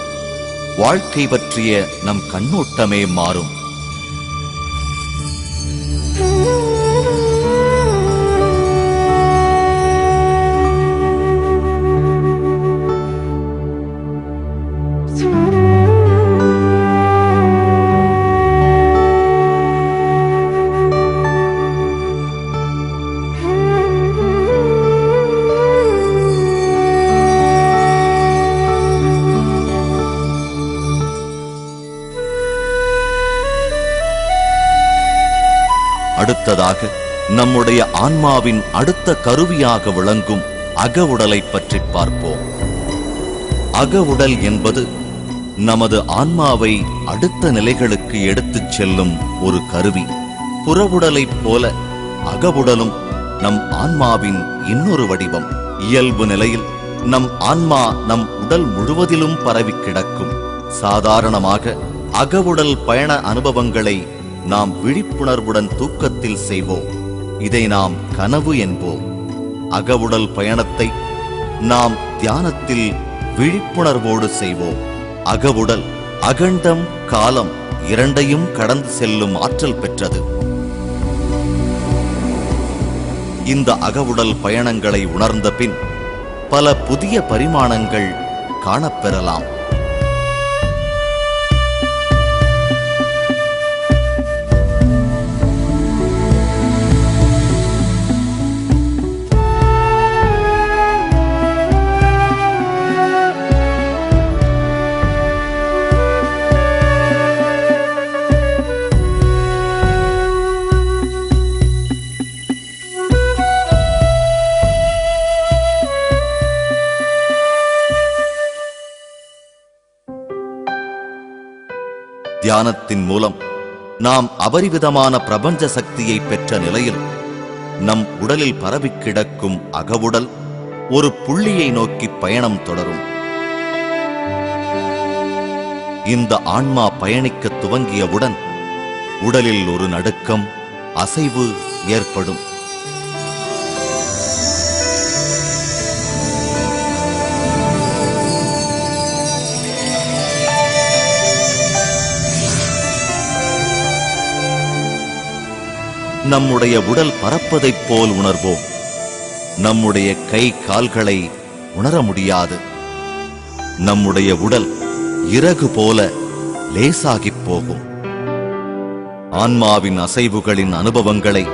வாழ்க்கை பற்றிய நம் கண்ணோட்டமே மாறும். அடுத்ததாக நம்முடைய ஆன்மாவின் அடுத்த கருவியாக விளங்கும் அக உடலை பற்றி பார்ப்போம். அக உடல் என்பது நமது ஆன்மாவை அடுத்த நிலைகளுக்கு எடுத்துச் செல்லும் ஒரு கருவி. புற உடலைப் போல அகவுடலும் நம் ஆன்மாவின் இன்னொரு வடிவம். இயல்பு நிலையில் நம் ஆன்மா நம் உடல் முழுவதிலும் பரவி கிடக்கும். சாதாரணமாக அகவுடல் பயண அனுபவங்களை நாம் விழிப்புணர்வுடன் தூக்கத்தில் செய்வோம். இதை நாம் கனவு என்போம். அகவுடல் பயணத்தை நாம் தியானத்தில் விழிப்புணர்வோடு செய்வோம். அகவுடல் அகண்டம் காலம் இரண்டையும் கடந்து செல்லும் ஆற்றல் பெற்றது. இந்த அகவுடல் பயணங்களை உணர்ந்த பின் பல புதிய பரிமாணங்கள் காணப்பெறலாம். தியானத்தின் மூலம் நாம் அபரிவிதமான பிரபஞ்ச சக்தியை பெற்ற நிலையில் நம் உடலில் பரவி கிடக்கும் அகவுடல் ஒரு புள்ளியை நோக்கி பயணம் தொடரும். இந்த ஆன்மா பயணிக்க துவங்கியவுடன் உடலில் ஒரு நடுக்கம், அசைவு ஏற்படும். நம்முடைய உடல் பறப்பதைப் போல் உணர்வோம். நம்முடைய கை கால்களை உணர முடியாது. நம்முடைய உடல் இறகு போல லேசாகிப் போகும். ஆன்மாவின் அசைவுகளின் அனுபவங்களை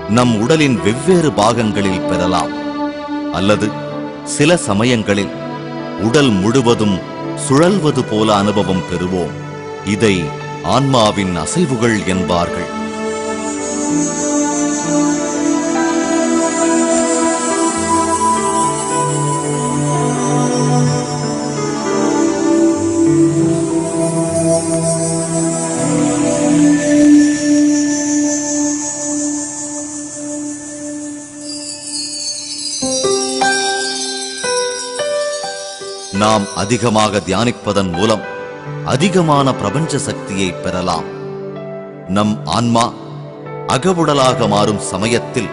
நம் உடலின் வெவ்வேறு பாகங்களில் பெறலாம். அல்லது சில சமயங்களில் உடல் முழுவதும் சுழல்வது போல அனுபவம் பெறுவோம். இதை ஆன்மாவின் அசைவுகள் என்பார்கள். நாம் அதிகமாக தியானிப்பதன் மூலம் அதிகமான பிரபஞ்ச சக்தியை பெறலாம். நம் ஆன்மா அகவுடலாக மாறும் சமயத்தில்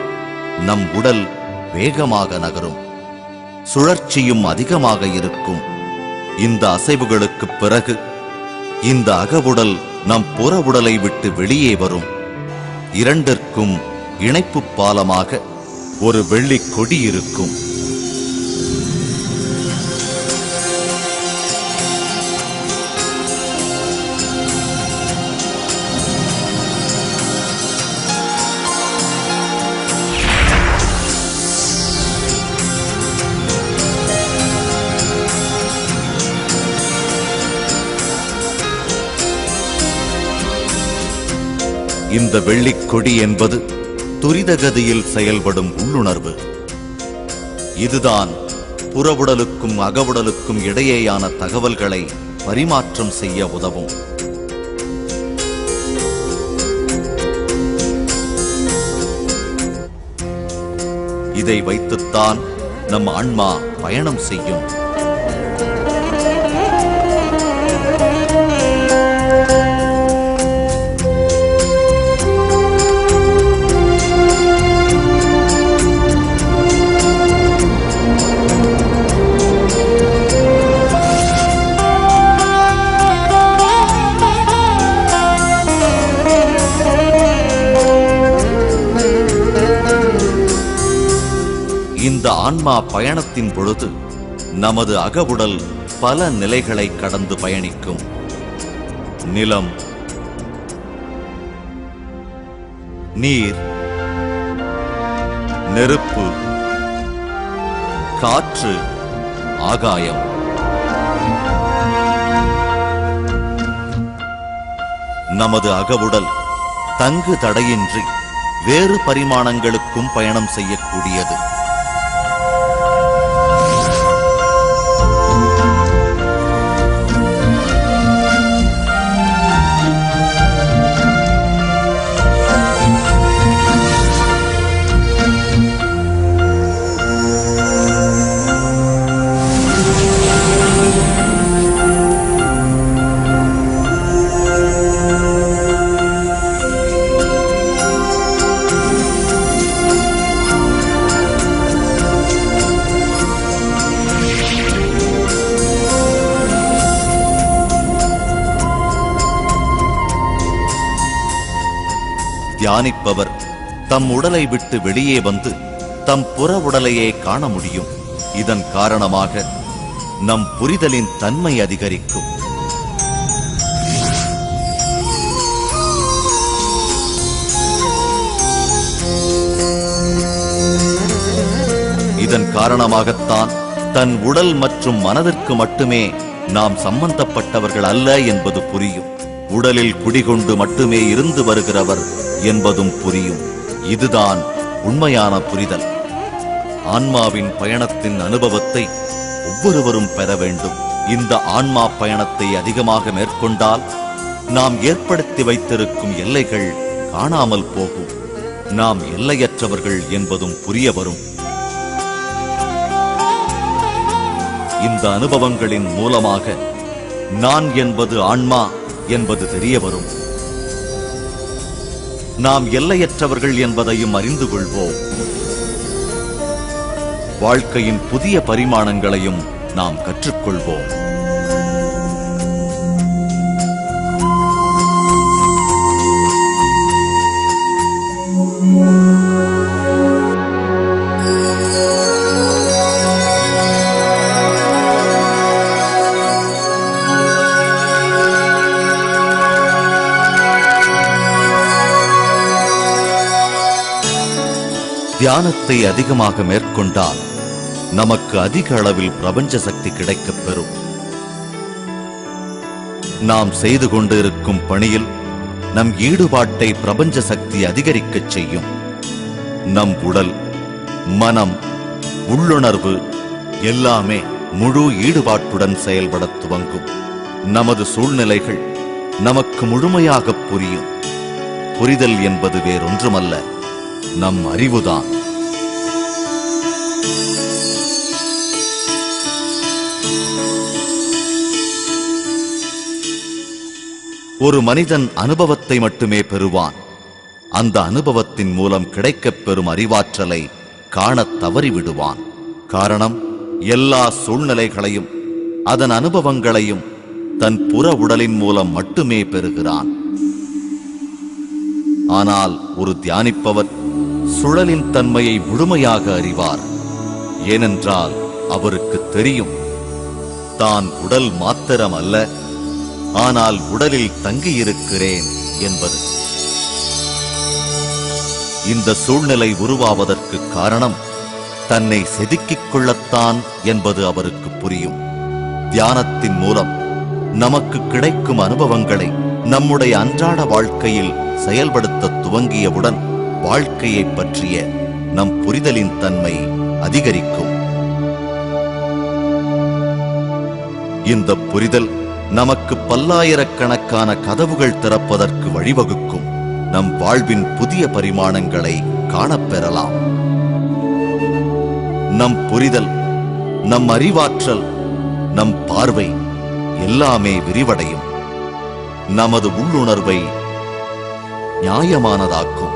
நம் உடல் வேகமாக நகரும். சுழற்சியும் அதிகமாக இருக்கும். இந்த அசைவுகளுக்குப் பிறகு இந்த அகவுடல் நம் புற உடலை விட்டு வெளியே வரும். இரண்டிற்கும் இணைப்பு பாலமாக ஒரு வெள்ளிக் கொடி இருக்கும். இந்த வெள்ளிக்கொடி என்பது துரிதகதியில் செயல்படும் உள்ளுணர்வு. இதுதான் புறவுடலுக்கும் அகவுடலுக்கும் இடையேயான தகவல்களை பரிமாற்றம் செய்ய உதவும். இதை வைத்துத்தான் நம் ஆன்மா பயணம் செய்யும். இந்த ஆன்மா பயணத்தின் பொழுது நமது அகவுடல் பல நிலைகளை கடந்து பயணிக்கும். நிலம், நீர், நெருப்பு, காற்று, ஆகாயம். நமது அகவுடல் தங்கு தடையின்றி வேறு பரிமாணங்களுக்கும் பயணம் செய்யக்கூடியது. தியானிப்பவர் தம் உடலை விட்டு வெளியே வந்து தம் புற உடலையே காண முடியும். இதன் காரணமாக நம் புரிதலின் தன்மை அதிகரிக்கும். இதன் காரணமாகத்தான் தன் உடல் மற்றும் மனதிற்கு மட்டுமே நாம் சம்பந்தப்பட்டவர்கள் அல்ல என்பது புரியும். உடலில் குடிகொண்டு மட்டுமே இருந்து வருகிறவர் என்பதும் புரியும். இதுதான் உண்மையான புரிதல். ஆன்மாவின் பயணத்தின் அனுபவத்தை ஒவ்வொருவரும் பெற வேண்டும். இந்த ஆன்மா பயணத்தை அதிகமாக மேற்கொண்டால் நாம் ஏற்படுத்தி வைத்திருக்கும் எல்லைகள் காணாமல் போகும். நாம் எல்லையற்றவர்கள் என்பதும் புரிய வரும். இந்த அனுபவங்களின் மூலமாக நான் என்பது ஆன்மா என்பது தெரிய வரும். நாம் எல்லையற்றவர்கள் என்பதையும் அறிந்து கொள்வோம். வாழ்க்கையின் புதிய பரிமாணங்களையும் நாம் கற்றுக்கொள்வோம். தியானத்தை அதிகமாக மேற்கொண்டால் நமக்கு அதிக அளவில் பிரபஞ்ச சக்தி கிடைக்கப் பெறும். நாம் செய்து கொண்டிருக்கும் பணியில் நம் ஈடுபாட்டை பிரபஞ்ச சக்தி அதிகரிக்கச் செய்யும். நம் உடல், மனம், உள்ளுணர்வு எல்லாமே முழு ஈடுபாட்டுடன் செயல்பட துவங்கும். நமது சூழ்நிலைகள் நமக்கு முழுமையாக புரியும். புரிதல் என்பது வேறொன்றுமல்ல, நம் அறிவுதான். ஒரு மனிதன் அனுபவத்தை மட்டுமே பெறுவான். அந்த அனுபவத்தின் மூலம் கிடைக்கப் பெறும் அறிவாற்றலை காணத் தவறிவிடுவான். காரணம், எல்லா சூழ்நிலைகளையும் அதன் அனுபவங்களையும் தன் புற உடலின் மூலம் மட்டுமே பெறுகிறான். ஆனால் ஒரு தியானிப்பவர் சுழலின் தன்மையை முழுமையாக அறிவார். ஏனென்றால் அவருக்கு தெரியும், தான் உடல் மாத்திரம் அல்ல, ஆனால் உடலில் தங்கியிருக்கிறேன் என்பது. இந்த சூழ்நிலை உருவாவதற்கு காரணம் தன்னை செதுக்கிக் கொள்ளத்தான் என்பது அவருக்கு புரியும். தியானத்தின் மூலம் நமக்கு கிடைக்கும் அனுபவங்களை நம்முடைய அன்றாட வாழ்க்கையில் செயல்படுத்த துவங்கியவுடன் வாழ்க்கையை பற்றிய நம் புரிதலின் தன்மை அதிகரிக்கும். இந்த புரிதல் நமக்கு பல்லாயிரக்கணக்கான கதவுகள் திறப்பதற்கு வழிவகுக்கும். நம் வாழ்வின் புதிய பரிமாணங்களை காணப்பெறலாம். நம் புரிதல், நம் அறிவாற்றல், நம் பார்வை எல்லாமே விரிவடையும். நமது உள்ளுணர்வை நியாயமானதாக்கும்.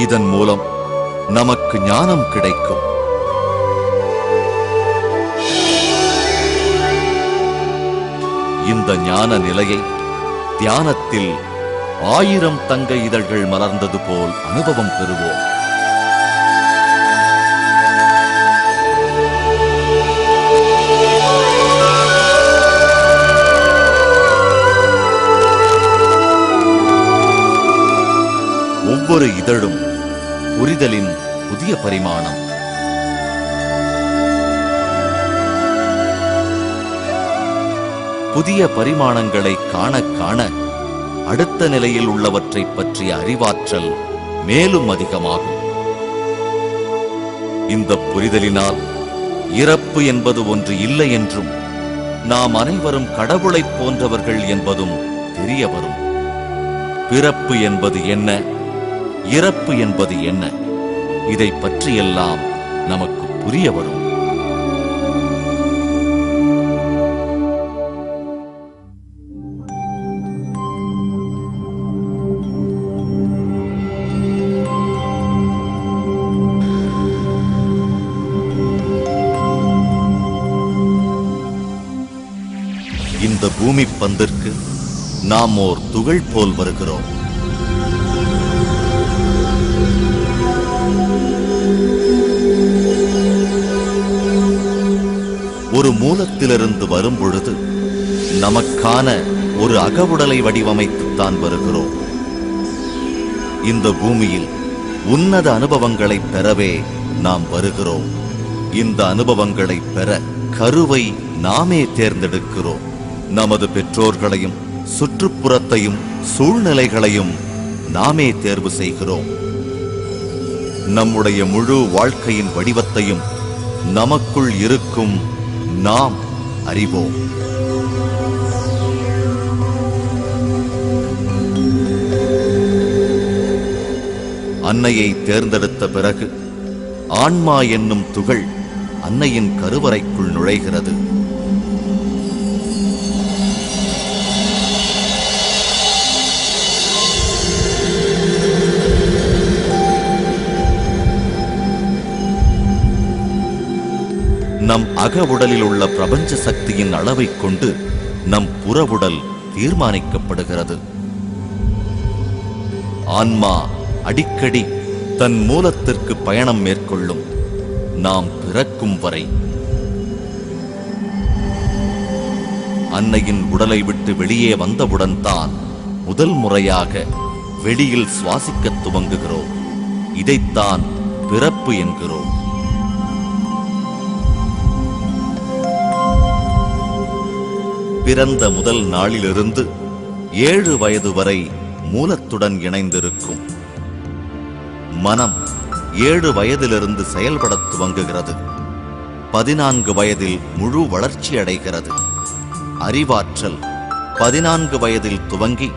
இதன் மூலம் நமக்கு ஞானம் கிடைக்கும். இந்த ஞான நிலையை தியானத்தில் 1000 தங்க இதழ்கள் மலர்ந்தது போல் அனுபவம் பெறுவோம். ஒவ்வொரு இதழும் புரிதலின் புதிய பரிமாணம். புதிய பரிமாணங்களை காண காண அடுத்த நிலையில் உள்ளவற்றை பற்றிய அறிவாற்றல் மேலும் அதிகமாகும். இந்த புரிதலினால் இறப்பு என்பது ஒன்று இல்லை என்றும் நாம் அனைவரும் கடவுளைப் போன்றவர்கள் என்பதும் தெரிய வரும். பிறப்பு என்பது என்ன, இறப்பு என்பது என்ன, இதை பற்றியெல்லாம் நமக்கு புரிய வரும். இந்த பூமி பந்திற்கு நாம் ஓர் துகள் போல் வருகிறோம். மூலத்திலிருந்து வரும்பொழுது நமக்கான ஒரு அகவுடலை வடிவமைத்துத்தான் வருகிறோம். இந்த பூமியில் உன்னத அனுபவங்களை பெறவே நாம் வருகிறோம். இந்த அனுபவங்களை பெற கருவை நாமே தேர்ந்தெடுக்கிறோம். நமது பெற்றோர்களையும் சுற்றுப்புறத்தையும் சூழ்நிலைகளையும் நாமே தேர்வு செய்கிறோம். நம்முடைய முழு வாழ்க்கையின் வடிவத்தையும் நமக்குள் இருக்கும் நாம் அறிவோம். அன்னையை தேர்ந்தெடுத்த பிறகு ஆன்மா என்னும் துகள் அன்னையின் கருவறைக்குள் நுழைகிறது. நம் அக உடலில் உள்ள பிரபஞ்ச சக்தியின் அளவைக் கொண்டு நம் புற உடல் தீர்மானிக்கப்படுகிறது. ஆன்மா அடிக்கடி தன் மூலத்திற்கு பயணம் மேற்கொள்ளும், நாம் பிறக்கும் வரை. அன்னையின் உடலை விட்டு வெளியே வந்தவுடன் தான் முதல் முறையாக வெளியில் சுவாசிக்கத் துவங்குகிறோம். இதைத்தான் பிறப்பு என்கிறோம். பிறந்த முதல் நாளிலிருந்து 7 வயது வரை மூலத்துடன் இணைந்திருக்கும். மனம் 7 வயதிலிருந்து செயல்படத் துவங்குகிறது. 14 வயதில் முழு வளர்ச்சி அடைகிறது. அறிவாற்றல் 14 வயதில் துவங்கி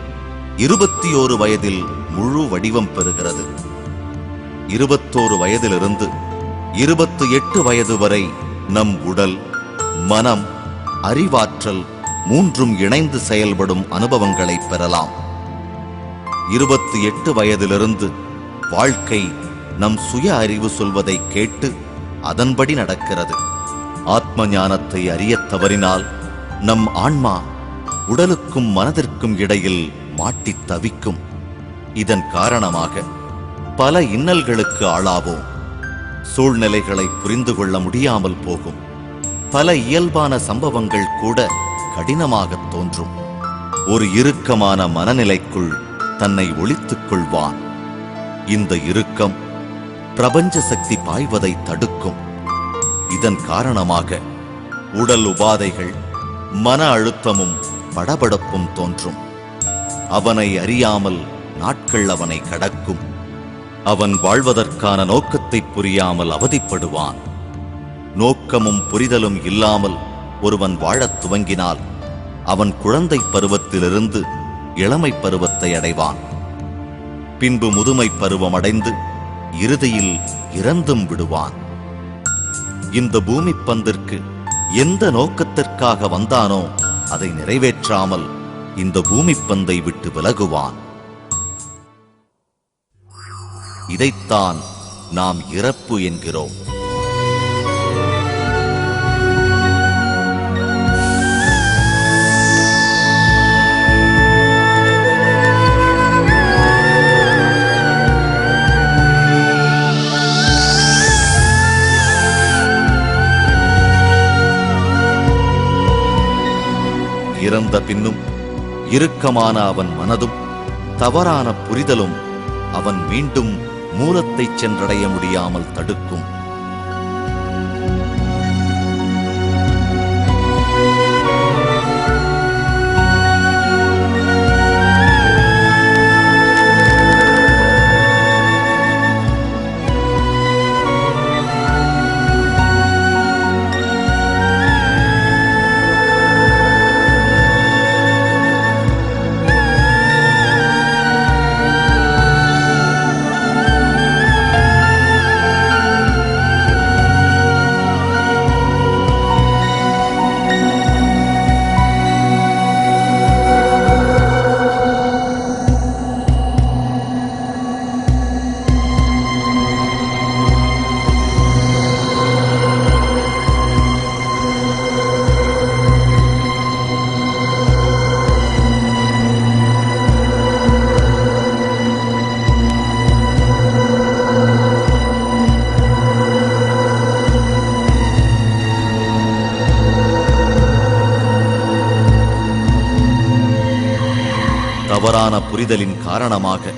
21 வயதில் முழு வடிவம் பெறுகிறது. 21 வயதிலிருந்து 28 வயது வரை நம் உடல், மனம், அறிவாற்றல் மூன்றும் இணைந்து செயல்படும் அனுபவங்களை பெறலாம். 28 வயதிலிருந்து வாழ்க்கை நம் சுய அறிவு சொல்வதை கேட்டு அதன்படி நடக்கிறது. ஆத்ம ஞானத்தை அறியத் தவறினால் நம் ஆன்மா உடலுக்கும் மனதிற்கும் இடையில் மாட்டித் தவிக்கும். இதன் காரணமாக பல இன்னல்களுக்கு ஆளாவோம். சூழ்நிலைகளை புரிந்து கொள்ள முடியாமல் போகும். பல இயல்பான சம்பவங்கள் கூட கடினமாகத் தோன்றும். ஒரு இறுக்கமான மனநிலைக்குள் தன்னை ஒளித்துக் கொள்வான். இந்த இறுக்கம் பிரபஞ்ச சக்தி பாய்வதை தடுக்கும். இதன் காரணமாக உடல் உபாதைகள், மன அழுத்தமும் படபடப்பும் தோன்றும். அவனை அறியாமல் நாட்கள் அவனை கடக்கும். அவன் வாழ்வதற்கான நோக்கத்தை புரியாமல் அவதிப்படுவான். நோக்கமும் புரிதலும் இல்லாமல் ஒருவன் வாழத் துவங்கினால் அவன் குழந்தை பருவத்திலிருந்து இளமை பருவத்தை அடைவான். பின்பு முதுமை பருவம் அடைந்து இறுதியில் இறந்தும் விடுவான். இந்த பூமி பந்திற்கு எந்த நோக்கத்திற்காக வந்தானோ அதை நிறைவேற்றாமல் இந்த பூமி பந்தை விட்டு விலகுவான். இதைத்தான் நாம் இறப்பு என்கிறோம். இறந்த பின்னும் இறுக்கமான அவன் மனதும் தவறான புரிதலும் அவன் மீண்டும் மூலத்தை சென்றடைய முடியாமல் தடுக்கும். தவறான புரிதலின் காரணமாக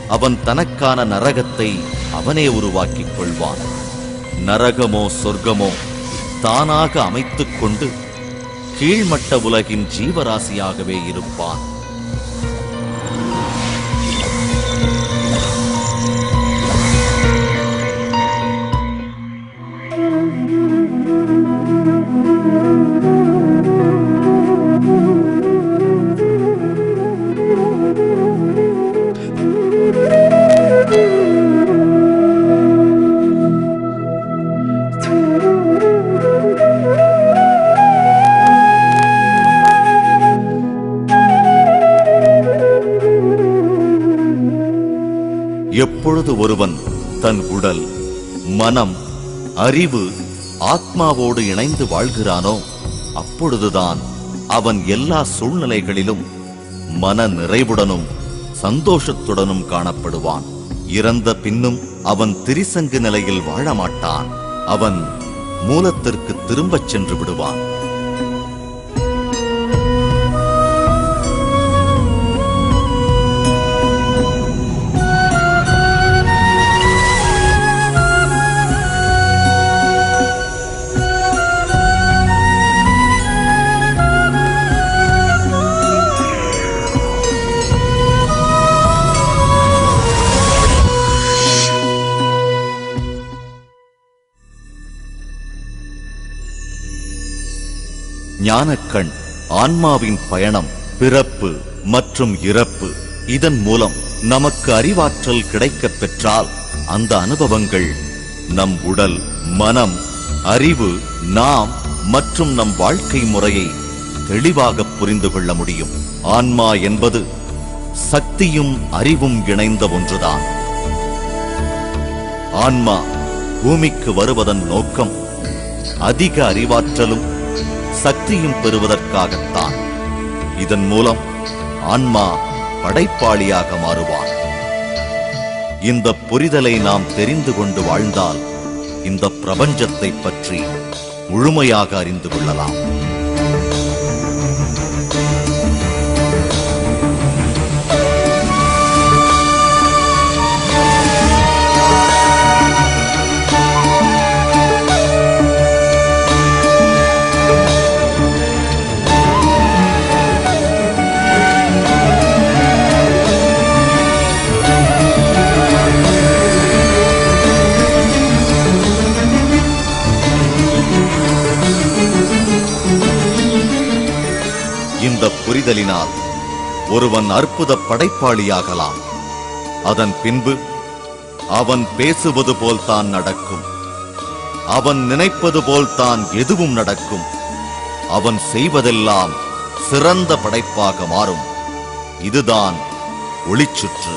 அவன் தனக்கான நரகத்தை அவனே உருவாக்கிக் கொள்வான். நரகமோ சொர்க்கமோ தானாக அமைத்துக் கொண்டு கீழ்மட்ட உலகின் ஜீவராசியாகவே இருப்பான். எப்பொழுது ஒருவன் தன் உடல், மனம், அறிவு, ஆத்மாவோடு இணைந்து வாழ்கிறானோ அப்பொழுதுதான் அவன் எல்லா சூழ்நிலைகளிலும் மன நிறைவுடனும் சந்தோஷத்துடனும் காணப்படுவான். இறந்த பின்னும் அவன் திரிசங்கு நிலையில் வாழமாட்டான். அவன் மூலத்திற்கு திரும்பச் சென்று விடுவான். ஞானக்கண் ஆன்மாவின் பயணம், பிறப்பு மற்றும் இறப்பு. இதன் மூலம் நமக்கு அறிவாற்றல் கிடைக்கப் பெற்றால் அந்த அனுபவங்கள் நம் உடல், மனம், அறிவு, நாம் மற்றும் நம் வாழ்க்கை முறையை தெளிவாக புரிந்து கொள்ள முடியும். ஆன்மா என்பது சக்தியும் அறிவும் இணைந்த ஒன்றுதான். ஆன்மா பூமிக்கு வருவதன் நோக்கம் அதிக அறிவாற்றலும் சக்தியும் பெறுவதற்காகத்தான். இதன் மூலம் ஆன்மா படைப்பாளியாக மாறுவான். இந்த புரிதலை நாம் தெரிந்து கொண்டு வாழ்ந்தால் இந்த பிரபஞ்சத்தை பற்றி முழுமையாக அறிந்து கொள்ளலாம். இந்த புரிதலினால் ஒருவன் அற்புத படைப்பாளியாகலாம். அதன் பின்பு அவன் பேசுவது போல்தான் நடக்கும். அவன் நினைப்பது போல்தான் எதுவும் நடக்கும். அவன் செய்வதெல்லாம் சிறந்த படைப்பாக மாறும். இதுதான் ஒளிச்சுற்று.